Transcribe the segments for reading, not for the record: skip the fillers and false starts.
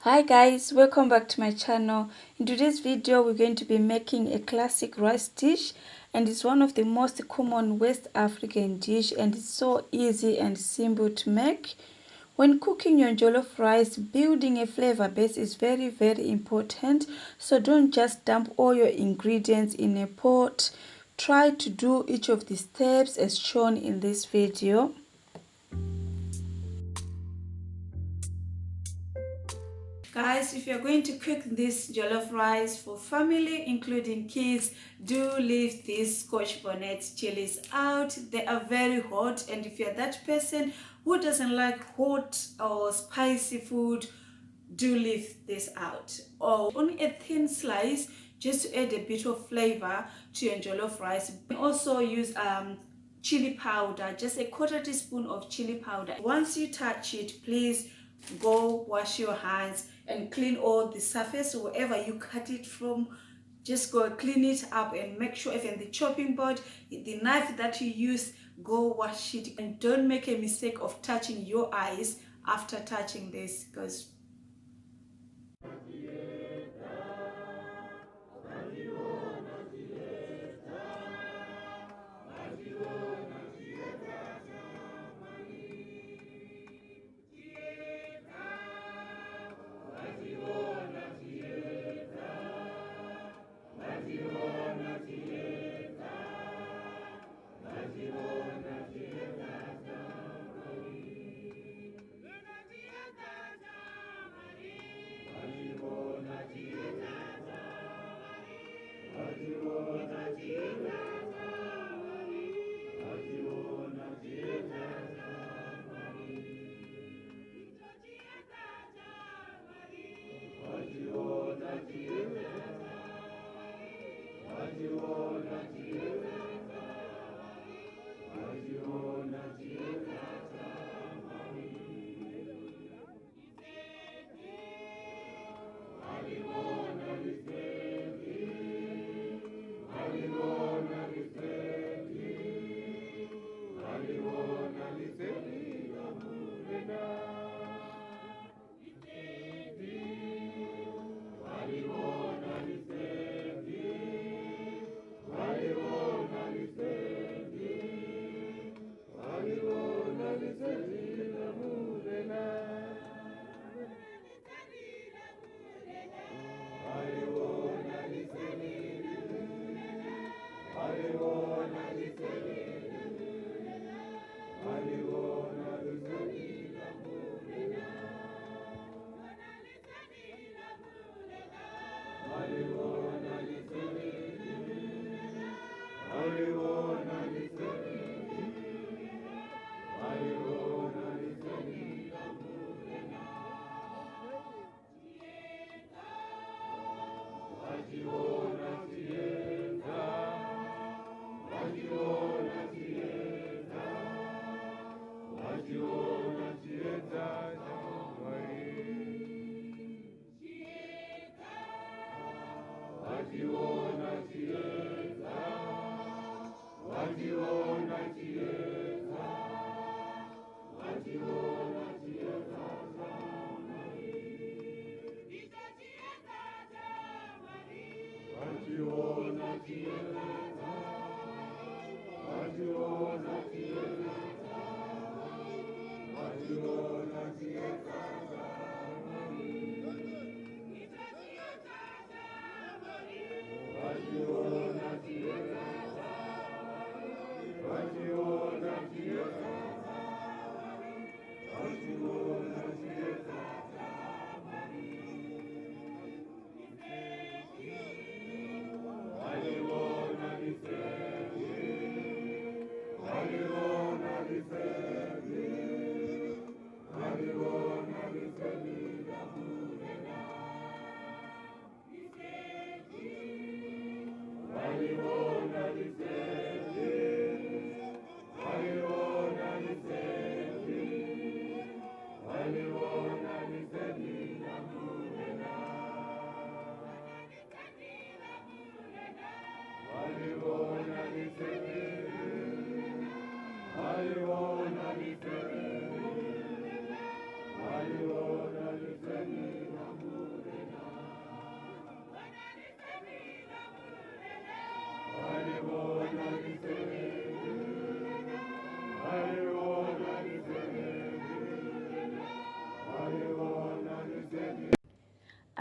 Hi guys, welcome back to my channel. In today's video we're going to be making a classic rice dish, and it's one of the most common West African dish, and it's so easy and simple to make. When cooking your jollof rice, building a flavor base is very important, so don't just dump all your ingredients in a pot. Try to do each of the steps as shown in this video. Guys, if you're going to cook this jollof rice for family, including kids, do leave these scotch bonnet chilies out. They are very hot, and if you're that person who doesn't like hot or spicy food, do leave this out. Or only a thin slice just to add a bit of flavor to your jollof rice. You can also use chili powder, just a quarter teaspoon of chili powder. Once you touch it, please go wash your hands and clean all the surface wherever you cut it from. Just go clean it up and make sure even the chopping board, the knife that you use, go wash it. And don't make a mistake of touching your eyes after touching this, because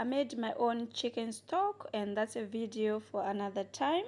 made my own chicken stock, and that's a video for another time.